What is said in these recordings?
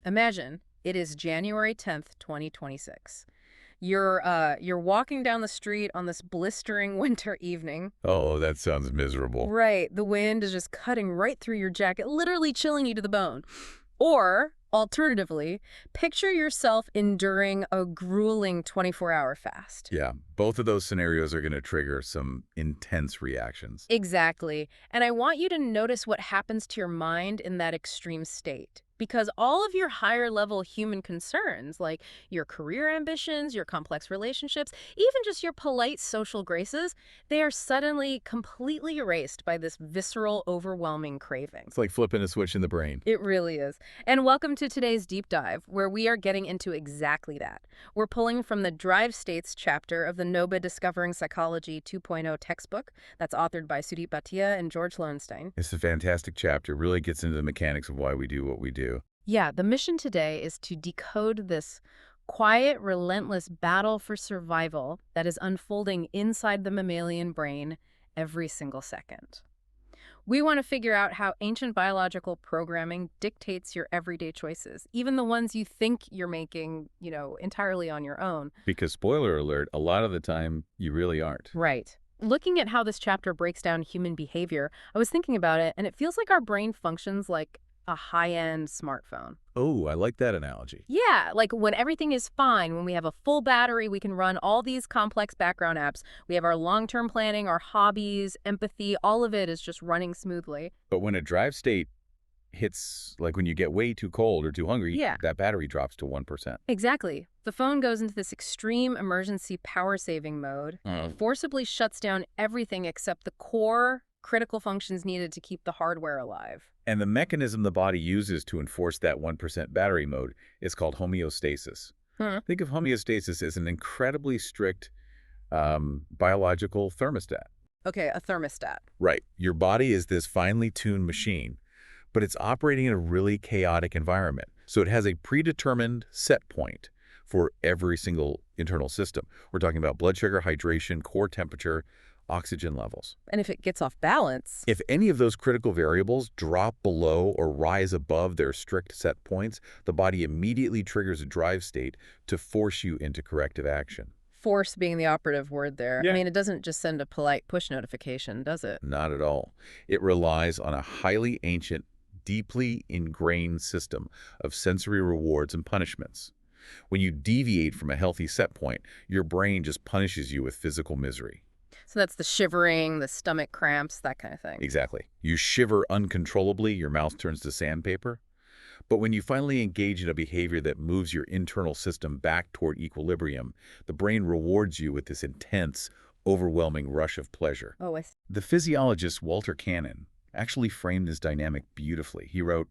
Imagine it is January 10th, 2026. You're walking down the street on this blistering winter evening. Oh, that sounds miserable. Right, the wind is just cutting right through your jacket, literally chilling you to the bone. Or, alternatively, picture yourself enduring a grueling 24-hour fast. Yeah, both of those scenarios are going to trigger some intense reactions. Exactly. And I want you to notice what happens to your mind in that extreme state. Because all of your higher level human concerns, like your career ambitions, your complex relationships, even just your polite social graces, they are suddenly completely erased by this visceral, overwhelming craving. It's like flipping a switch in the brain. It really is. And welcome to today's deep dive, where we are getting into exactly that. We're pulling from the Drive States chapter of the Noba Discovering Psychology 2.0 textbook that's authored by Sudeep, Bhatia and George Loewenstein. It's a fantastic chapter. Really gets into the mechanics of why we do what we do. Yeah, the mission today is to decode this quiet, relentless battle for survival that is unfolding inside the mammalian brain every single second. We want to figure out how ancient biological programming dictates your everyday choices, even the ones you think you're making, entirely on your own. Because, spoiler alert, a lot of the time you really aren't. Right. Looking at how this chapter breaks down human behavior, I was thinking about it, and it feels like our brain functions like a high-end smartphone. Oh, I like that analogy. Yeah, like when everything is fine, when we have a full battery, we can run all these complex background apps. We have our long-term planning, our hobbies, empathy, all of it is just running smoothly. But when a drive state hits, like when you get way too cold or too hungry, Yeah. that battery drops to 1%. Exactly. The phone goes into this extreme emergency power-saving mode, forcibly shuts down everything except the core critical functions needed to keep the hardware alive. And the mechanism the body uses to enforce that 1% battery mode is called homeostasis. Think of homeostasis as an incredibly strict biological thermostat. Okay, a thermostat. Right. Your body is this finely tuned machine, but it's operating in a really chaotic environment. So it has a predetermined set point for every single internal system. We're talking about blood sugar, hydration, core temperature, oxygen levels. And if it gets off balance... If any of those critical variables drop below or rise above their strict set points, the body immediately triggers a drive state to force you into corrective action. Force being the operative word there. Yeah. I mean, it doesn't just send a polite push notification, does it? Not at all. It relies on a highly ancient, deeply ingrained system of sensory rewards and punishments. When you deviate from a healthy set point, your brain just punishes you with physical misery. So that's the shivering, the stomach cramps, that kind of thing. Exactly. You shiver uncontrollably, your mouth turns to sandpaper. But when you finally engage in a behavior that moves your internal system back toward equilibrium, the brain rewards you with this intense, overwhelming rush of pleasure. Oh, The physiologist Walter Cannon actually framed this dynamic beautifully. He wrote,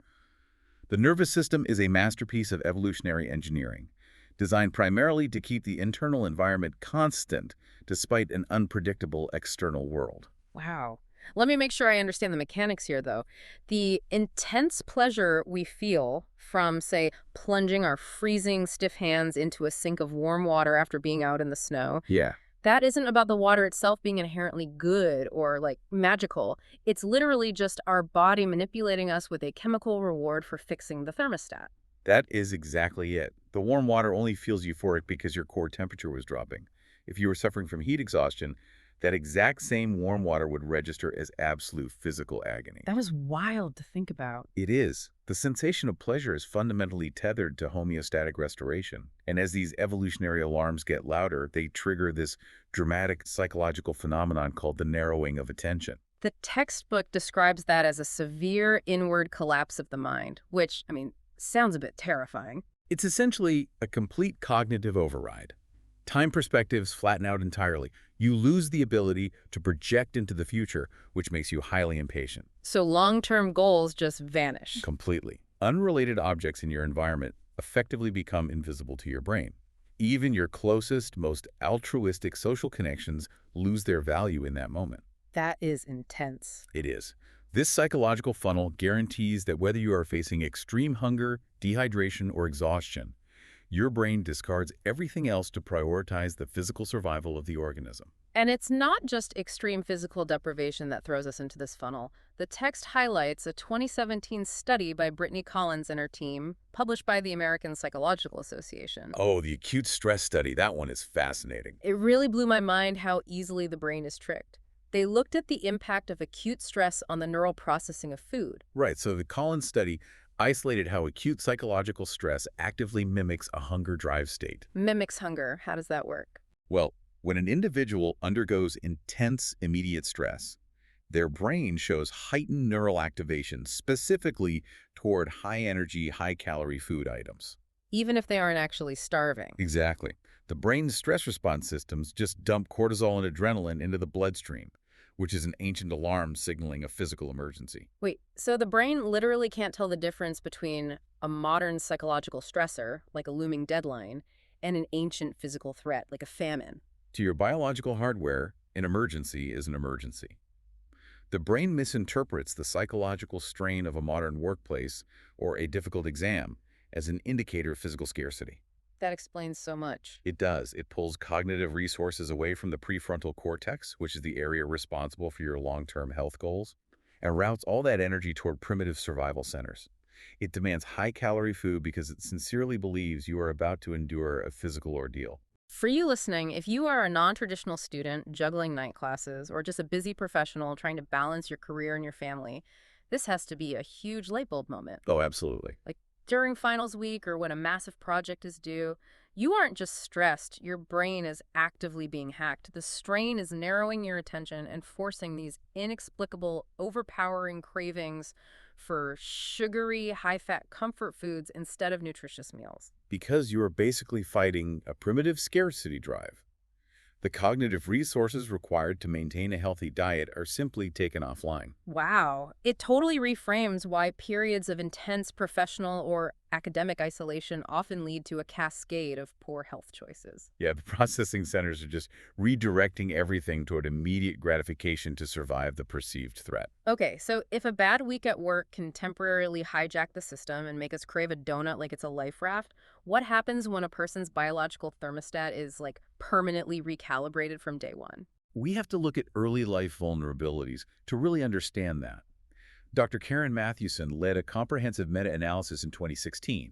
"The nervous system is a masterpiece of evolutionary engineering, designed primarily to keep the internal environment constant despite an unpredictable external world." Wow. Let me make sure I understand the mechanics here, though. The intense pleasure we feel from, say, plunging our freezing, stiff hands into a sink of warm water after being out in the snow, Yeah. that isn't about the water itself being inherently good or, magical. It's literally just our body manipulating us with a chemical reward for fixing the thermostat. That is exactly it. The warm water only feels euphoric because your core temperature was dropping. If you were suffering from heat exhaustion, that exact same warm water would register as absolute physical agony. That was wild to think about. It is. The sensation of pleasure is fundamentally tethered to homeostatic restoration. And as these evolutionary alarms get louder, they trigger this dramatic psychological phenomenon called the narrowing of attention. The textbook describes that as a severe inward collapse of the mind, which, sounds a bit terrifying. It's essentially a complete cognitive override. Time perspectives flatten out entirely. You lose the ability to project into the future, which makes you highly impatient. So long-term goals just vanish. Completely. Unrelated objects in your environment effectively become invisible to your brain. Even your closest, most altruistic social connections lose their value in that moment. That is intense. It is. This psychological funnel guarantees that whether you are facing extreme hunger, dehydration, or exhaustion, Your brain discards everything else to prioritize the physical survival of the organism. And it's not just extreme physical deprivation that throws us into this funnel. The text highlights a 2017 study by Brittany Collins and her team, published by the American Psychological Association. Oh, the acute stress study, that one is fascinating. It really blew my mind how easily the brain is tricked. They looked at the impact of acute stress on the neural processing of food. Right, so the Collins study isolated how acute psychological stress actively mimics a hunger drive state. Mimics hunger. How does that work? Well, when an individual undergoes intense immediate stress, their brain shows heightened neural activation specifically toward high-energy, high-calorie food items. Even if they aren't actually starving. Exactly. The brain's stress response systems just dump cortisol and adrenaline into the bloodstream, which is an ancient alarm signaling a physical emergency. Wait, so the brain literally can't tell the difference between a modern psychological stressor, like a looming deadline, and an ancient physical threat, like a famine. To your biological hardware, an emergency is an emergency. The brain misinterprets the psychological strain of a modern workplace or a difficult exam as an indicator of physical scarcity. That explains so much. It does. It pulls cognitive resources away from the prefrontal cortex, which is the area responsible for your long-term health goals, and routes all that energy toward primitive survival centers. It demands high-calorie food because it sincerely believes you are about to endure a physical ordeal. For you listening, if you are a non-traditional student juggling night classes or just a busy professional trying to balance your career and your family, this has to be a huge light bulb moment. Oh, absolutely. Like during finals week or when a massive project is due, you aren't just stressed, your brain is actively being hacked. The strain is narrowing your attention and forcing these inexplicable, overpowering cravings for sugary, high-fat comfort foods instead of nutritious meals. Because you are basically fighting a primitive scarcity drive. The cognitive resources required to maintain a healthy diet are simply taken offline. Wow. It totally reframes why periods of intense professional or academic isolation often lead to a cascade of poor health choices. Yeah, the processing centers are just redirecting everything toward immediate gratification to survive the perceived threat. Okay, so if a bad week at work can temporarily hijack the system and make us crave a donut like it's a life raft, what happens when a person's biological thermostat is like permanently recalibrated from day one? We have to look at early life vulnerabilities to really understand that. Dr. Karen Mathewson led a comprehensive meta-analysis in 2016,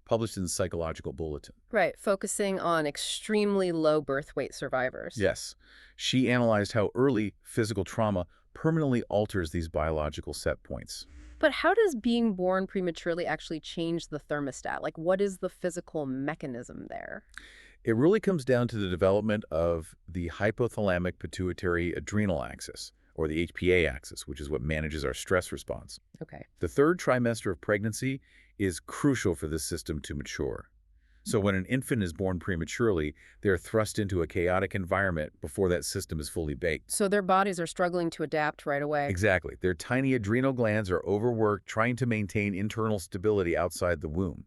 published in the Psychological Bulletin. Right, focusing on extremely low birth weight survivors. Yes, she analyzed how early physical trauma permanently alters these biological set points. But how does being born prematurely actually change the thermostat? Like, what is the physical mechanism there? It really comes down to the development of the hypothalamic pituitary adrenal axis, or the HPA axis, which is what manages our stress response. Okay. The third trimester of pregnancy is crucial for this system to mature. So when an infant is born prematurely, they're thrust into a chaotic environment before that system is fully baked. So their bodies are struggling to adapt right away. Exactly. Their tiny adrenal glands are overworked trying to maintain internal stability outside the womb.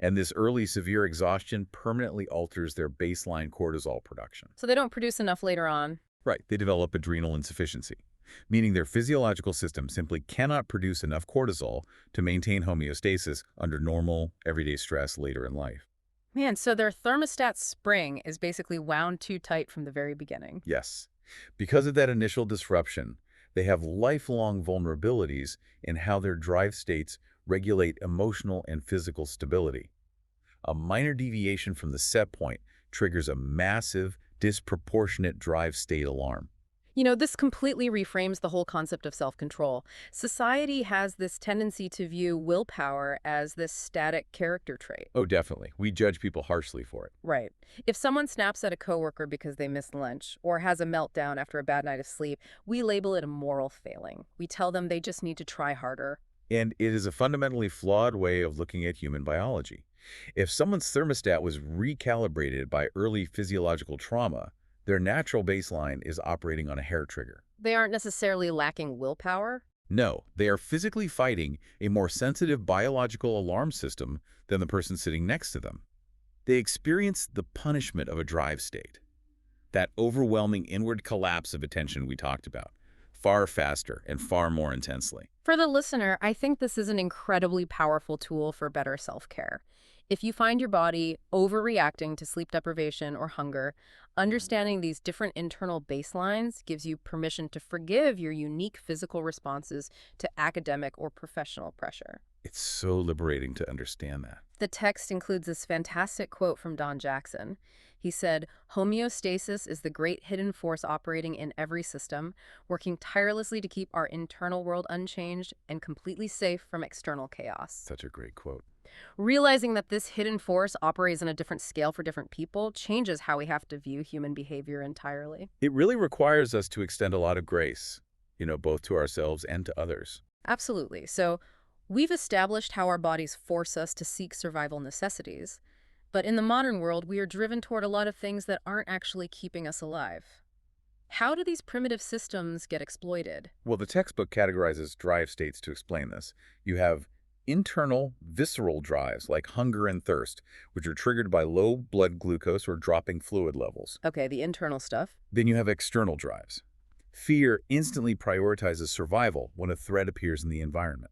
And this early severe exhaustion permanently alters their baseline cortisol production. So they don't produce enough later on. Right, they develop adrenal insufficiency, meaning their physiological system simply cannot produce enough cortisol to maintain homeostasis under normal, everyday stress later in life. Man, so their thermostat spring is basically wound too tight from the very beginning. Yes, because of that initial disruption, they have lifelong vulnerabilities in how their drive states regulate emotional and physical stability. A minor deviation from the set point triggers a massive, disproportionate drive state alarm. You know, this completely reframes the whole concept of self-control. Society has this tendency to view willpower as this static character trait. Oh, definitely. We judge people harshly for it. Right. If someone snaps at a coworker because they missed lunch or has a meltdown after a bad night of sleep, we label it a moral failing. We tell them they just need to try harder. And it is a fundamentally flawed way of looking at human biology. If someone's thermostat was recalibrated by early physiological trauma, their natural baseline is operating on a hair trigger. They aren't necessarily lacking willpower. No, they are physically fighting a more sensitive biological alarm system than the person sitting next to them. They experience the punishment of a drive state, that overwhelming inward collapse of attention we talked about, far faster and far more intensely. For the listener, I think this is an incredibly powerful tool for better self-care. If you find your body overreacting to sleep deprivation or hunger, understanding these different internal baselines gives you permission to forgive your unique physical responses to academic or professional pressure. It's so liberating to understand that. The text includes this fantastic quote from Don Jackson. He said, "Homeostasis is the great hidden force operating in every system, working tirelessly to keep our internal world unchanged and completely safe from external chaos." Such a great quote. Realizing that this hidden force operates on a different scale for different people changes how we have to view human behavior entirely. It really requires us to extend a lot of grace, both to ourselves and to others. Absolutely. So, we've established how our bodies force us to seek survival necessities. But in the modern world, we are driven toward a lot of things that aren't actually keeping us alive. How do these primitive systems get exploited? Well, the textbook categorizes drive states to explain this. You have internal, visceral drives like hunger and thirst, which are triggered by low blood glucose or dropping fluid levels. Okay, the internal stuff. Then you have external drives. Fear instantly prioritizes survival when a threat appears in the environment.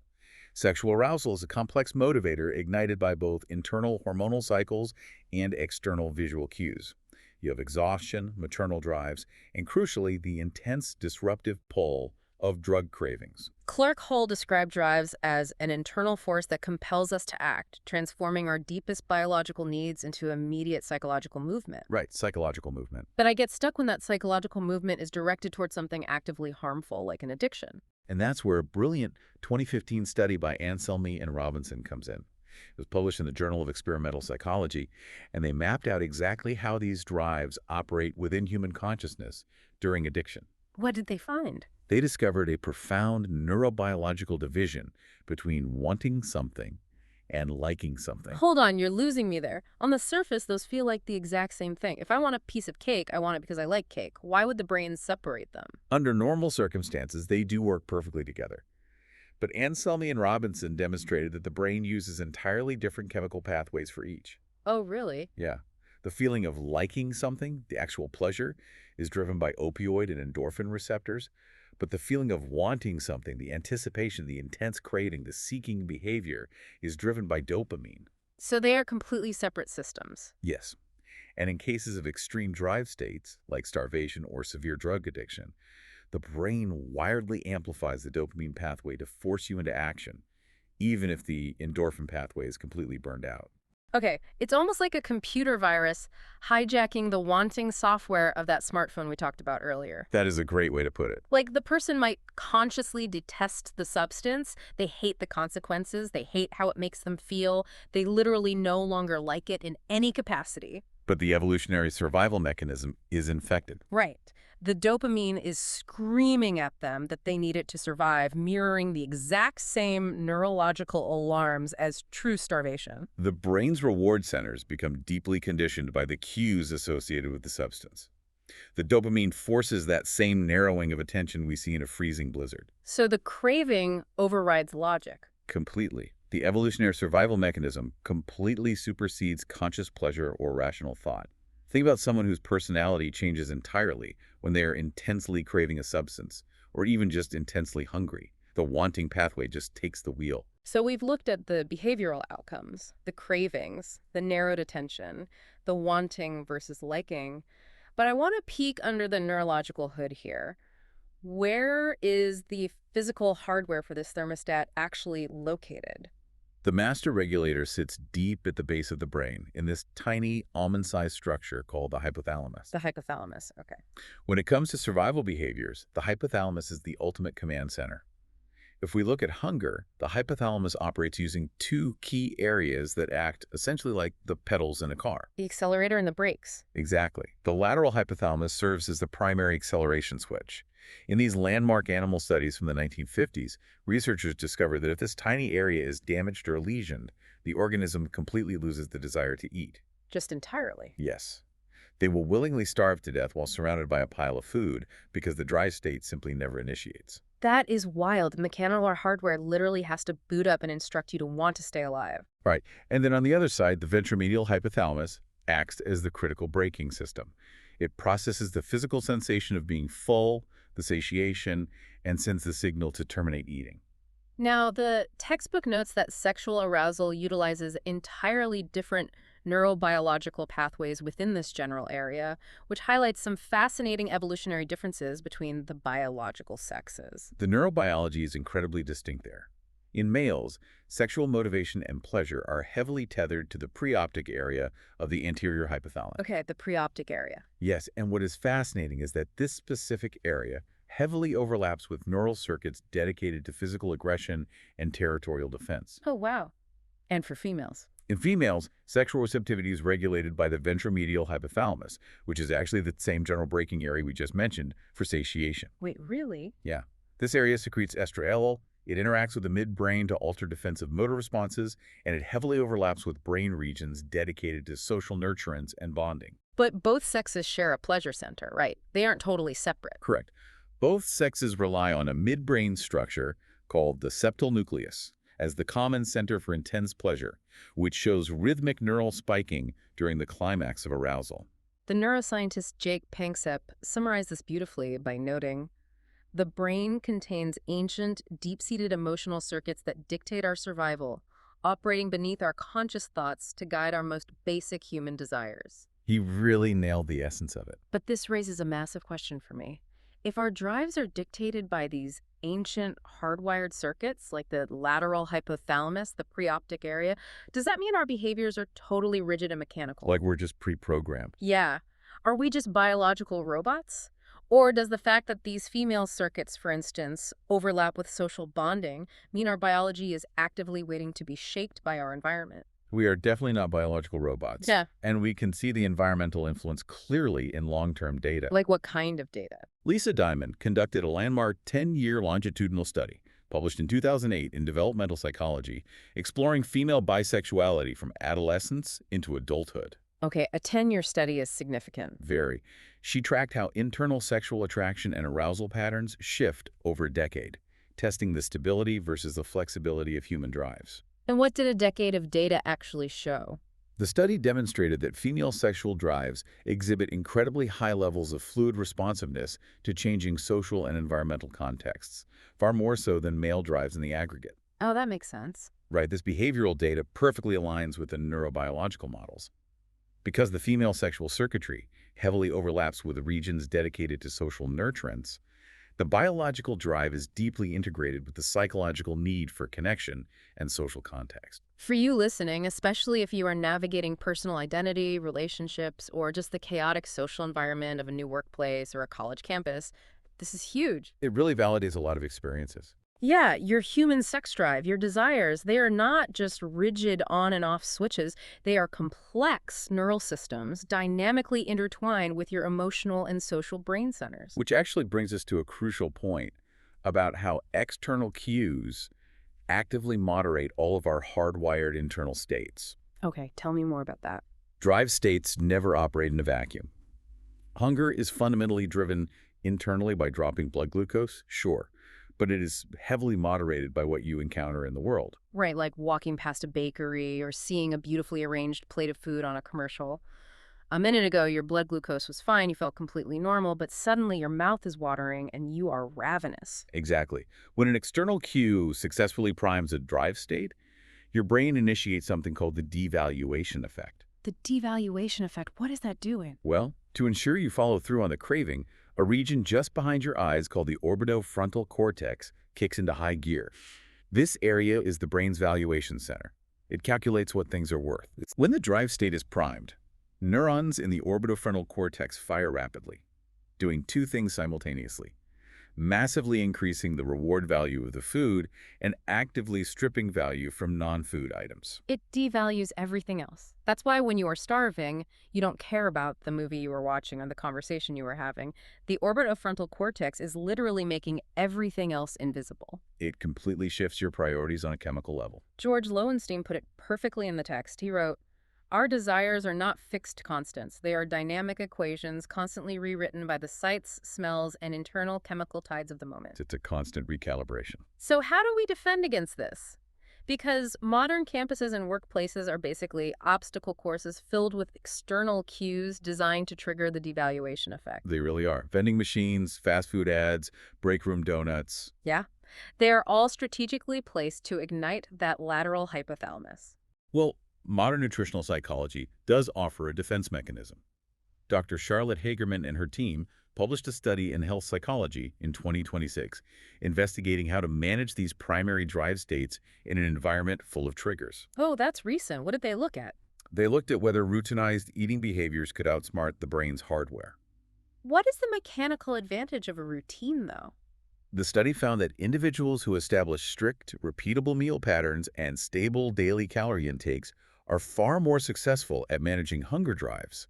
Sexual arousal is a complex motivator ignited by both internal hormonal cycles and external visual cues. You have exhaustion, maternal drives, and crucially, the intense disruptive pull of drug cravings. Clark Hull described drives as an internal force that compels us to act, transforming our deepest biological needs into immediate psychological movement. Right, psychological movement. But I get stuck when that psychological movement is directed towards something actively harmful, like an addiction. And that's where a brilliant 2015 study by Anselmi and Robinson comes in. It was published in the Journal of Experimental Psychology, and they mapped out exactly how these drives operate within human consciousness during addiction. What did they find? They discovered a profound neurobiological division between wanting something and liking something. Hold on, you're losing me there. On the surface, those feel like the exact same thing. If I want a piece of cake, I want it because I like cake. Why would the brain separate them? Under normal circumstances, they do work perfectly together. But Anselmi and Robinson demonstrated that the brain uses entirely different chemical pathways for each. Oh, really? Yeah. The feeling of liking something, the actual pleasure, is driven by opioid and endorphin receptors. But the feeling of wanting something, the anticipation, the intense craving, the seeking behavior, is driven by dopamine. So they are completely separate systems. Yes. And in cases of extreme drive states, like starvation or severe drug addiction, the brain wildly amplifies the dopamine pathway to force you into action, even if the endorphin pathway is completely burned out. Okay, it's almost like a computer virus hijacking the wanting software of that smartphone we talked about earlier. That is a great way to put it. Like, the person might consciously detest the substance, they hate the consequences, they hate how it makes them feel, they literally no longer like it in any capacity. But the evolutionary survival mechanism is infected. Right. The dopamine is screaming at them that they need it to survive, mirroring the exact same neurological alarms as true starvation. The brain's reward centers become deeply conditioned by the cues associated with the substance. The dopamine forces that same narrowing of attention we see in a freezing blizzard. So the craving overrides logic. Completely. The evolutionary survival mechanism completely supersedes conscious pleasure or rational thought. Think about someone whose personality changes entirely when they are intensely craving a substance, or even just intensely hungry. The wanting pathway just takes the wheel. So we've looked at the behavioral outcomes, the cravings, the narrowed attention, the wanting versus liking. But I want to peek under the neurological hood here. Where is the physical hardware for this thermostat actually located? The master regulator sits deep at the base of the brain in this tiny, almond-sized structure called the hypothalamus. The hypothalamus, okay. When it comes to survival behaviors, the hypothalamus is the ultimate command center. If we look at hunger, the hypothalamus operates using two key areas that act essentially like the pedals in a car. The accelerator and the brakes. Exactly. The lateral hypothalamus serves as the primary acceleration switch. In these landmark animal studies from the 1950s, researchers discovered that if this tiny area is damaged or lesioned, the organism completely loses the desire to eat. Just entirely. Yes. They will willingly starve to death while surrounded by a pile of food because the dry state simply never initiates. That is wild. Mechanical hardware literally has to boot up and instruct you to want to stay alive. Right. And then on the other side, the ventromedial hypothalamus acts as the critical braking system. It processes the physical sensation of being full, the satiation, and sends the signal to terminate eating. Now, the textbook notes that sexual arousal utilizes entirely different neurobiological pathways within this general area, which highlights some fascinating evolutionary differences between the biological sexes. The neurobiology is incredibly distinct there. In males, sexual motivation and pleasure are heavily tethered to the preoptic area of the anterior hypothalamus. Okay, the preoptic area. Yes, and what is fascinating is that this specific area heavily overlaps with neural circuits dedicated to physical aggression and territorial defense. Oh, wow. And for females. In females, sexual receptivity is regulated by the ventromedial hypothalamus, which is actually the same general braking area we just mentioned for satiation. Wait, really? Yeah. This area secretes estriol, it interacts with the midbrain to alter defensive motor responses, and it heavily overlaps with brain regions dedicated to social nurturance and bonding. But both sexes share a pleasure center, right? They aren't totally separate. Correct. Both sexes rely on a midbrain structure called the septal nucleus as the common center for intense pleasure, which shows rhythmic neural spiking during the climax of arousal. The neuroscientist Jake Panksepp summarized this beautifully by noting, the brain contains ancient, deep-seated emotional circuits that dictate our survival, operating beneath our conscious thoughts to guide our most basic human desires. He really nailed the essence of it. But this raises a massive question for me. If our drives are dictated by these ancient hardwired circuits, like the lateral hypothalamus, the preoptic area, does that mean our behaviors are totally rigid and mechanical? Like we're just pre-programmed. Yeah. Are we just biological robots? Or does the fact that these female circuits, for instance, overlap with social bonding mean our biology is actively waiting to be shaped by our environment? We are definitely not biological robots. Yeah. And we can see the environmental influence clearly in long-term data. Like what kind of data? Lisa Diamond conducted a landmark 10-year longitudinal study, published in 2008 in Developmental Psychology, exploring female bisexuality from adolescence into adulthood. Okay, a 10-year study is significant. Very. She tracked how internal sexual attraction and arousal patterns shift over a decade, testing the stability versus the flexibility of human drives. And what did a decade of data actually show? The study demonstrated that female sexual drives exhibit incredibly high levels of fluid responsiveness to changing social and environmental contexts, far more so than male drives in the aggregate. Oh, that makes sense. Right, this behavioral data perfectly aligns with the neurobiological models. Because the female sexual circuitry heavily overlaps with the regions dedicated to social nurturance, the biological drive is deeply integrated with the psychological need for connection and social context. For you listening, especially if you are navigating personal identity, relationships, or just the chaotic social environment of a new workplace or a college campus, this is huge. It really validates a lot of experiences. Yeah, your human sex drive, your desires, they are not just rigid on and off switches. They are complex neural systems dynamically intertwined with your emotional and social brain centers. Which actually brings us to a crucial point about how external cues actively moderate all of our hardwired internal states. Okay, tell me more about that. Drive states never operate in a vacuum. Hunger is fundamentally driven internally by dropping blood glucose, sure, but it is heavily moderated by what you encounter in the world. Right, like walking past a bakery or seeing a beautifully arranged plate of food on a commercial. A minute ago, your blood glucose was fine, you felt completely normal, but suddenly your mouth is watering and you are ravenous. Exactly. When an external cue successfully primes a drive state, your brain initiates something called the devaluation effect. The devaluation effect, what is that doing? Well, to ensure you follow through on the craving, a region just behind your eyes called the orbitofrontal cortex kicks into high gear. This area is the brain's valuation center. It calculates what things are worth. When the drive state is primed, neurons in the orbitofrontal cortex fire rapidly, doing two things simultaneously: massively increasing the reward value of the food and actively stripping value from non-food items. It devalues everything else. That's why when you are starving, you don't care about the movie you were watching or the conversation you were having. The orbitofrontal cortex is literally making everything else invisible. It completely shifts your priorities on a chemical level. George Loewenstein put it perfectly in the text. He wrote, "Our desires are not fixed constants. They are dynamic equations constantly rewritten by the sights, smells, and internal chemical tides of the moment." It's a constant recalibration. So how do we defend against this? Because modern campuses and workplaces are basically obstacle courses filled with external cues designed to trigger the devaluation effect. They really are. Vending machines, fast food ads, break room donuts. Yeah. They are all strategically placed to ignite that lateral hypothalamus. Well, modern nutritional psychology does offer a defense mechanism. Dr. Charlotte Hagerman and her team published a study in Health Psychology in 2026, investigating how to manage these primary drive states in an environment full of triggers. Oh, that's recent. What did they look at? They looked at whether routinized eating behaviors could outsmart the brain's hardware. What is the mechanical advantage of a routine, though? The study found that individuals who establish strict, repeatable meal patterns and stable daily calorie intakes are far more successful at managing hunger drives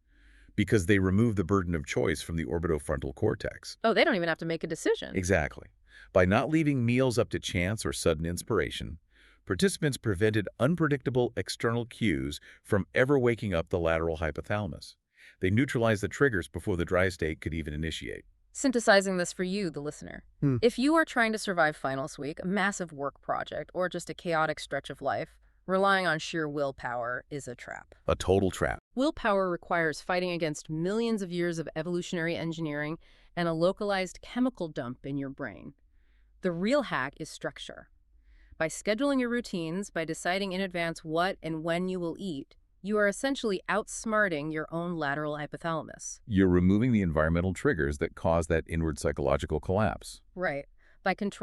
because they remove the burden of choice from the orbitofrontal cortex. Oh, they don't even have to make a decision. Exactly. By not leaving meals up to chance or sudden inspiration, participants prevented unpredictable external cues from ever waking up the lateral hypothalamus. They neutralized the triggers before the drive state could even initiate. Synthesizing this for you, the listener. If you are trying to survive finals week, a massive work project, or just a chaotic stretch of life, relying on sheer willpower is a trap. A total trap. Willpower requires fighting against millions of years of evolutionary engineering and a localized chemical dump in your brain. The real hack is structure. By scheduling your routines, by deciding in advance what and when you will eat, you are essentially outsmarting your own lateral hypothalamus. You're removing the environmental triggers that cause that inward psychological collapse. Right. By controlling